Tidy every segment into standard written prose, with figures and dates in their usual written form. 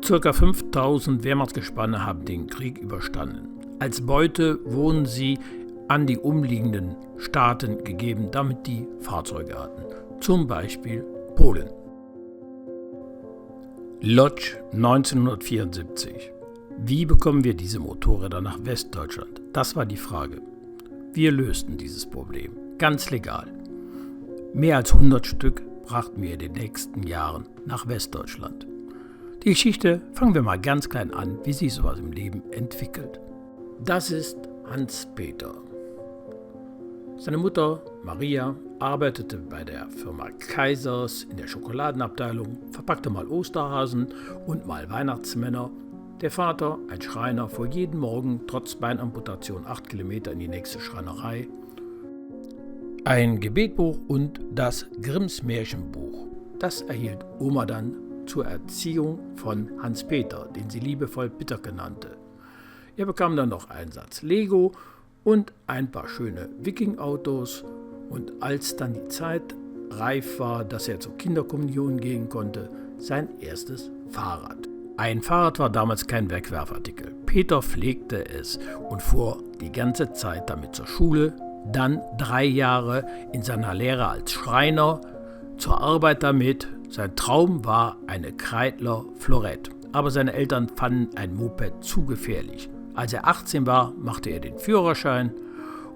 Circa 5000 Wehrmachtsgespanne haben den Krieg überstanden. Als Beute wurden sie an die umliegenden Staaten gegeben, damit die Fahrzeuge hatten. Zum Beispiel Polen. Lodz 1974. Wie bekommen wir diese Motorräder nach Westdeutschland? Das war die Frage. Wir lösten dieses Problem. Ganz legal. Mehr als 100 Stück brachten wir in den nächsten Jahren nach Westdeutschland. Die Geschichte fangen wir mal ganz klein an, wie sich sowas im Leben entwickelt. Das ist Hans-Peter. Seine Mutter Maria arbeitete bei der Firma Kaisers in der Schokoladenabteilung, verpackte mal Osterhasen und mal Weihnachtsmänner. Der Vater, ein Schreiner, fuhr jeden Morgen trotz Beinamputation 8 Kilometer in die nächste Schreinerei. Ein Gebetbuch und das Grimms Märchenbuch. Das erhielt Oma dann zur Erziehung von Hans-Peter, den sie liebevoll Pitterke nannte. Er bekam dann noch einen Satz Lego und ein paar schöne Viking-Autos. Und als dann die Zeit reif war, dass er zur Kinderkommunion gehen konnte, sein erstes Fahrrad. Ein Fahrrad war damals kein Wegwerfartikel. Peter pflegte es und fuhr die ganze Zeit damit zur Schule, dann 3 Jahre in seiner Lehre als Schreiner, zur Arbeit damit. Sein Traum war eine Kreidler Florette, aber seine Eltern fanden ein Moped zu gefährlich. Als er 18 war, machte er den Führerschein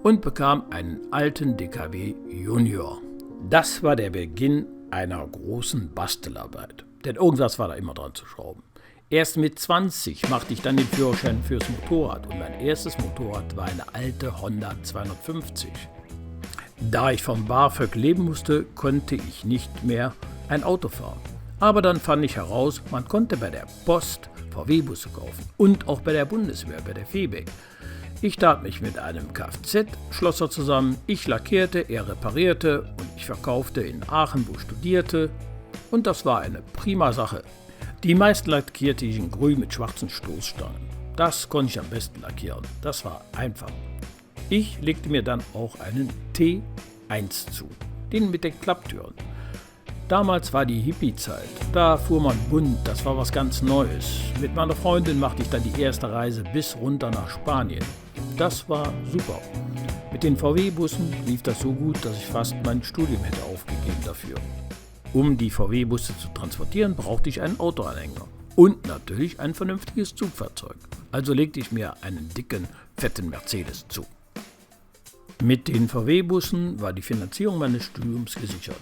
und bekam einen alten DKW Junior. Das war der Beginn einer großen Bastelarbeit, denn irgendwas war da immer dran zu schrauben. Erst mit 20 machte ich dann den Führerschein fürs Motorrad und mein erstes Motorrad war eine alte Honda 250. Da ich vom BAföG leben musste, konnte ich nicht mehr ein Auto fahren. Aber dann fand ich heraus, man konnte bei der Post VW-Busse kaufen und auch bei der Bundeswehr, bei der FEBEC. Ich tat mich mit einem Kfz-Schlosser zusammen, ich lackierte, er reparierte und ich verkaufte in Aachen, wo ich studierte. Und das war eine prima Sache. Die meisten lackierte ich in grün mit schwarzen Stoßstangen. Das konnte ich am besten lackieren. Das war einfach. Ich legte mir dann auch einen T1 zu, den mit den Klapptüren. Damals war die Hippie-Zeit. Da fuhr man bunt, das war was ganz Neues. Mit meiner Freundin machte ich dann die erste Reise bis runter nach Spanien. Das war super. Mit den VW-Bussen lief das so gut, dass ich fast mein Studium hätte aufgegeben dafür. Um die VW-Busse zu transportieren, brauchte ich einen Autoanhänger und natürlich ein vernünftiges Zugfahrzeug. Also legte ich mir einen dicken, fetten Mercedes zu. Mit den VW-Bussen war die Finanzierung meines Studiums gesichert.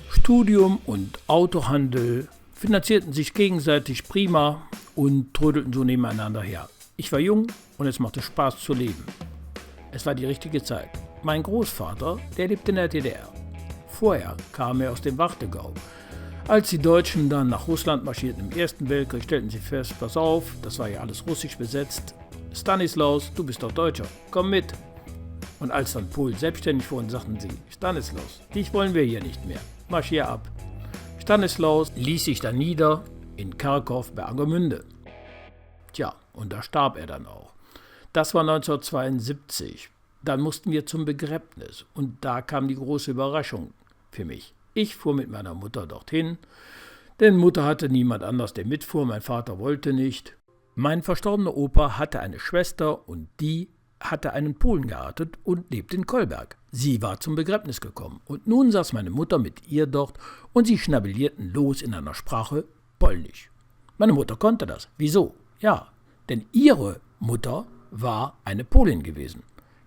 Studium und Autohandel finanzierten sich gegenseitig prima und trödelten so nebeneinander her. Ich war jung und es machte Spaß zu leben. Es war die richtige Zeit. Mein Großvater, der lebte in der DDR. Vorher kam er aus dem Warthegau. Als die Deutschen dann nach Russland marschierten im Ersten Weltkrieg, stellten sie fest, pass auf, das war ja alles russisch besetzt. Stanislaus, du bist doch Deutscher, komm mit. Und als dann Polen selbstständig wurden, sagten sie, Stanislaus, dich wollen wir hier nicht mehr, marschier ab. Stanislaus ließ sich dann nieder in Kharkov bei Angermünde. Tja, und da starb er dann auch. Das war 1972. Dann mussten wir zum Begräbnis und da kam die große Überraschung für mich. Ich fuhr mit meiner Mutter dorthin, denn Mutter hatte niemand anders, der mitfuhr, mein Vater wollte nicht. Mein verstorbener Opa hatte eine Schwester und die hatte einen Polen geheiratet und lebte in Kolberg. Sie war zum Begräbnis gekommen und nun saß meine Mutter mit ihr dort und sie schnabellierten los in einer Sprache Polnisch. Meine Mutter konnte das. Wieso? Ja, denn ihre Mutter war eine Polin gewesen.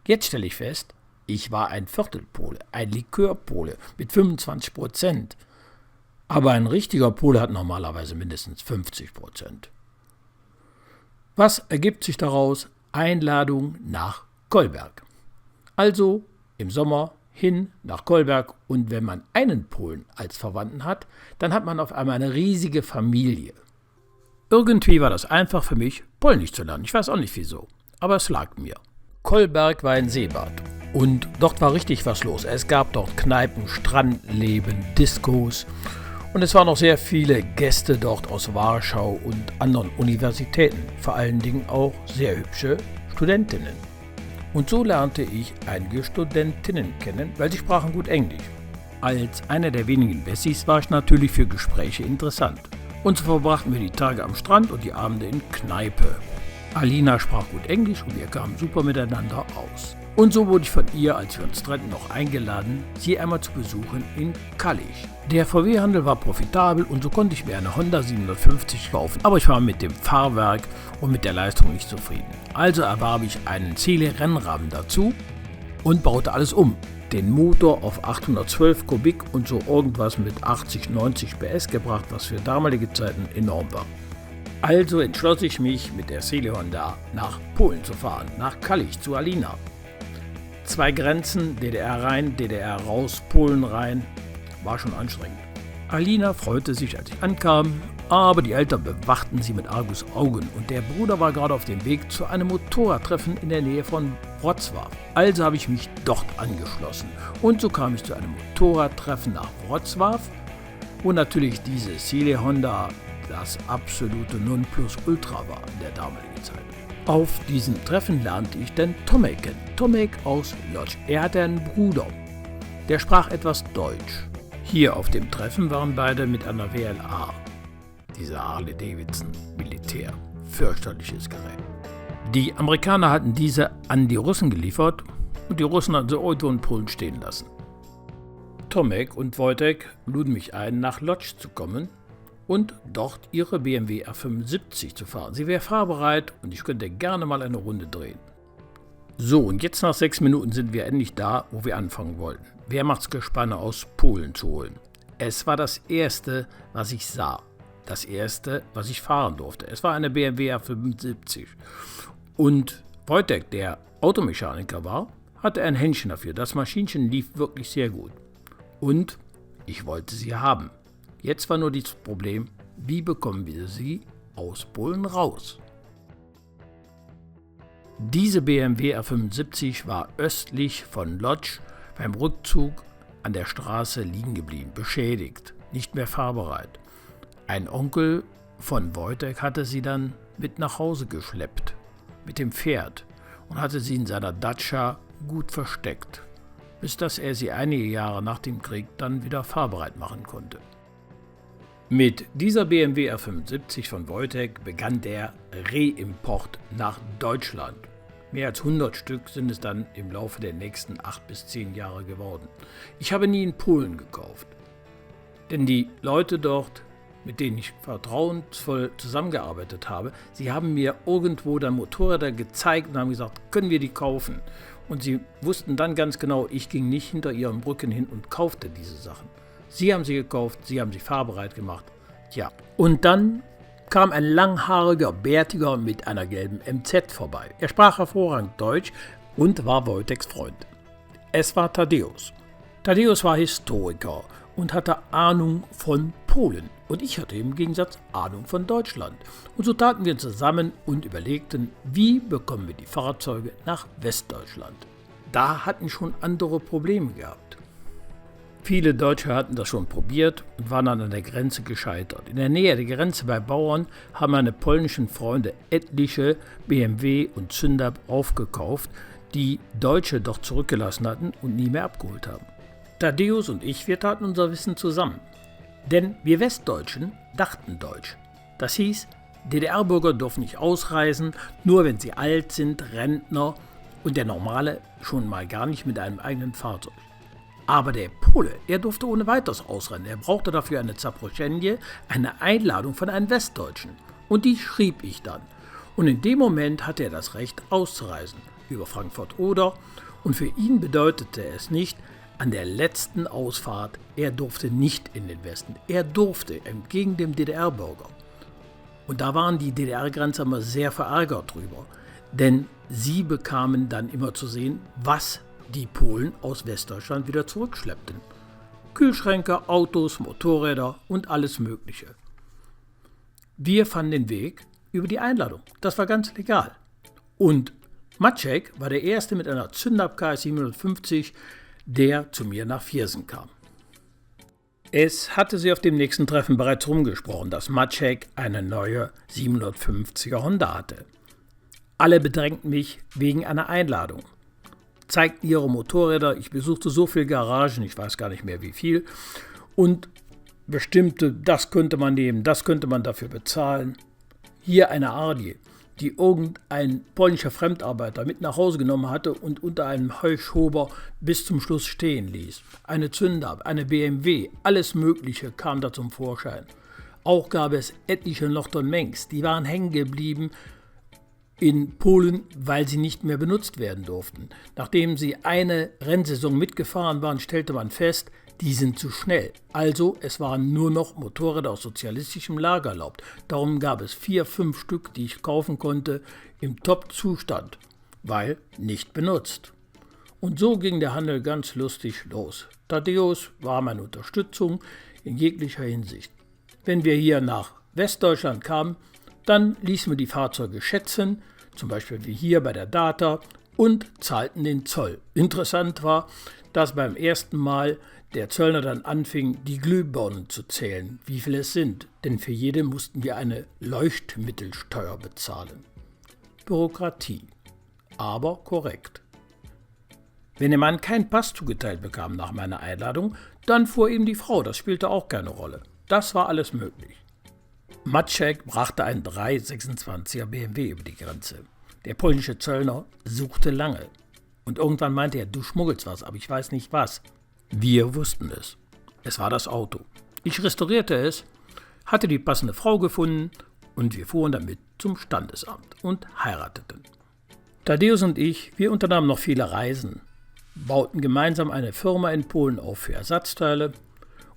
Jetzt stelle ich fest, ich war ein Viertelpole, ein Likörpole mit 25%. Aber ein richtiger Pole hat normalerweise mindestens 50%. Was ergibt sich daraus? Einladung nach Kolberg. Also im Sommer hin nach Kolberg und wenn man einen Polen als Verwandten hat, dann hat man auf einmal eine riesige Familie. Irgendwie war das einfach für mich, Polnisch zu lernen. Ich weiß auch nicht wieso, aber es lag mir. Kolberg war ein Seebad und dort war richtig was los. Es gab dort Kneipen, Strandleben, Diskos und es waren noch sehr viele Gäste dort aus Warschau und anderen Universitäten, vor allen Dingen auch sehr hübsche Studentinnen. Und so lernte ich einige Studentinnen kennen, weil sie sprachen gut Englisch. Als einer der wenigen Wessis war ich natürlich für Gespräche interessant. Und so verbrachten wir die Tage am Strand und die Abende in Kneipe. Alina sprach gut Englisch und wir kamen super miteinander aus. Und so wurde ich von ihr, als wir uns trennten, noch eingeladen, sie einmal zu besuchen in Kallich. Der VW-Handel war profitabel und so konnte ich mir eine Honda 750 kaufen, aber ich war mit dem Fahrwerk und mit der Leistung nicht zufrieden. Also erwarb ich einen Cele-Rennrahmen dazu und baute alles um. Den Motor auf 812 Kubik und so irgendwas mit 80, 90 PS gebracht, was für damalige Zeiten enorm war. Also entschloss ich mich, mit der Cele Honda nach Polen zu fahren, nach Kallich zu Alina. 2 Grenzen, DDR rein, DDR raus, Polen rein, war schon anstrengend. Alina freute sich, als ich ankam, aber die Eltern bewachten sie mit Argusaugen und der Bruder war gerade auf dem Weg zu einem Motorradtreffen in der Nähe von Wrocław. Also habe ich mich dort angeschlossen und so kam ich zu einem Motorradtreffen nach Wrocław, wo natürlich diese Cele Honda das absolute Nonplusultra war in der damaligen Zeit. Auf diesem Treffen lernte ich den Tomek kennen. Tomek aus Lodz. Er hatte einen Bruder, der sprach etwas Deutsch. Hier auf dem Treffen waren beide mit einer WLA, dieser Harley Davidson Militär, fürchterliches Gerät. Die Amerikaner hatten diese an die Russen geliefert und die Russen hatten sie irgendwo in Polen stehen lassen. Tomek und Wojtek luden mich ein, nach Lodz zu kommen und dort ihre BMW R75 zu fahren. Sie wäre fahrbereit und ich könnte gerne mal eine Runde drehen. So, und jetzt nach 6 Minuten sind wir endlich da, wo wir anfangen wollten. Wehrmachtsgespanne aus Polen zu holen. Es war das erste, was ich sah. Das erste, was ich fahren durfte. Es war eine BMW R75. Und Wojtek, der Automechaniker war, hatte ein Händchen dafür. Das Maschinchen lief wirklich sehr gut. Und ich wollte sie haben. Jetzt war nur das Problem, wie bekommen wir sie aus Polen raus? Diese BMW R75 war östlich von Lodz beim Rückzug an der Straße liegen geblieben, beschädigt, nicht mehr fahrbereit. Ein Onkel von Wojtek hatte sie dann mit nach Hause geschleppt, mit dem Pferd, und hatte sie in seiner Datscha gut versteckt, bis dass er sie einige Jahre nach dem Krieg dann wieder fahrbereit machen konnte. Mit dieser BMW R75 von Wojtek begann der Reimport nach Deutschland. Mehr als 100 Stück sind es dann im Laufe der nächsten 8 bis 10 Jahre geworden. Ich habe nie in Polen gekauft, denn die Leute dort, mit denen ich vertrauensvoll zusammengearbeitet habe, sie haben mir irgendwo dann Motorräder gezeigt und haben gesagt, können wir die kaufen? Und sie wussten dann ganz genau, ich ging nicht hinter ihren Rücken hin und kaufte diese Sachen. Sie haben sie gekauft, sie haben sie fahrbereit gemacht. Tja, und dann kam ein langhaariger Bärtiger mit einer gelben MZ vorbei. Er sprach hervorragend Deutsch und war Wojteks Freund. Es war Tadeusz. Tadeusz war Historiker und hatte Ahnung von Polen. Und ich hatte im Gegensatz Ahnung von Deutschland. Und so taten wir zusammen und überlegten, wie bekommen wir die Fahrzeuge nach Westdeutschland. Da hatten schon andere Probleme gehabt. Viele Deutsche hatten das schon probiert und waren dann an der Grenze gescheitert. In der Nähe der Grenze bei Bauern haben meine polnischen Freunde etliche BMW und Zündab aufgekauft, die Deutsche doch zurückgelassen hatten und nie mehr abgeholt haben. Tadeusz und ich, wir taten unser Wissen zusammen. Denn wir Westdeutschen dachten Deutsch. Das hieß, DDR-Bürger dürfen nicht ausreisen, nur wenn sie alt sind, Rentner und der Normale schon mal gar nicht mit einem eigenen Fahrzeug. Aber der Pole, er durfte ohne weiteres ausrennen. Er brauchte dafür eine Zaproschenje, eine Einladung von einem Westdeutschen. Und die schrieb ich dann. Und in dem Moment hatte er das Recht auszureisen, über Frankfurt-Oder. Und für ihn bedeutete es nicht, an der letzten Ausfahrt, er durfte nicht in den Westen. Er durfte, entgegen dem DDR-Bürger. Und da waren die DDR-Grenzer immer sehr verärgert drüber. Denn sie bekamen dann immer zu sehen, was die Polen aus Westdeutschland wieder zurückschleppten. Kühlschränke, Autos, Motorräder und alles Mögliche. Wir fanden den Weg über die Einladung. Das war ganz legal. Und Maciek war der Erste mit einer Zündab KS 750, der zu mir nach Viersen kam. Es hatte sie auf dem nächsten Treffen bereits rumgesprochen, dass Maciek eine neue 750er Honda hatte. Alle bedrängten mich wegen einer Einladung. Zeigten ihre Motorräder, ich besuchte so viele Garagen, ich weiß gar nicht mehr wie viel. Und bestimmte, das könnte man nehmen, das könnte man dafür bezahlen. Hier eine Ardie, die irgendein polnischer Fremdarbeiter mit nach Hause genommen hatte und unter einem Heuschober bis zum Schluss stehen ließ. Eine Zünder, eine BMW, alles Mögliche kam da zum Vorschein. Auch gab es etliche Norton Mengs, die waren hängen geblieben in Polen, weil sie nicht mehr benutzt werden durften. Nachdem sie eine Rennsaison mitgefahren waren, stellte man fest, die sind zu schnell. Also es waren nur noch Motorräder aus sozialistischem Lager erlaubt. Darum gab es 4, 5 Stück, die ich kaufen konnte, im Top-Zustand, weil nicht benutzt. Und so ging der Handel ganz lustig los. Thaddäus war meine Unterstützung in jeglicher Hinsicht. Wenn wir hier nach Westdeutschland kamen, dann ließen wir die Fahrzeuge schätzen, zum Beispiel wie hier bei der Data, und zahlten den Zoll. Interessant war, dass beim ersten Mal der Zöllner dann anfing, die Glühbirnen zu zählen, wie viele es sind, denn für jede mussten wir eine Leuchtmittelsteuer bezahlen. Bürokratie, aber korrekt. Wenn der Mann keinen Pass zugeteilt bekam nach meiner Einladung, dann fuhr ihm die Frau, das spielte auch keine Rolle. Das war alles möglich. Maciek brachte einen 326er BMW über die Grenze. Der polnische Zöllner suchte lange. Und irgendwann meinte er, du schmuggelst was, aber ich weiß nicht was. Wir wussten es. Es war das Auto. Ich restaurierte es, hatte die passende Frau gefunden und wir fuhren damit zum Standesamt und heirateten. Thaddäus und ich, wir unternahmen noch viele Reisen, bauten gemeinsam eine Firma in Polen auf für Ersatzteile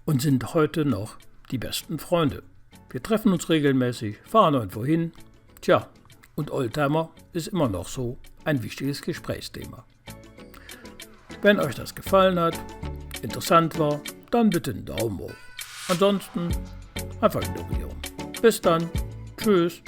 und sind heute noch die besten Freunde. Wir treffen uns regelmäßig, fahren irgendwo hin. Tja, und Oldtimer ist immer noch so ein wichtiges Gesprächsthema. Wenn euch das gefallen hat, interessant war, dann bitte einen Daumen hoch. Ansonsten einfach ignorieren. Bis dann. Tschüss.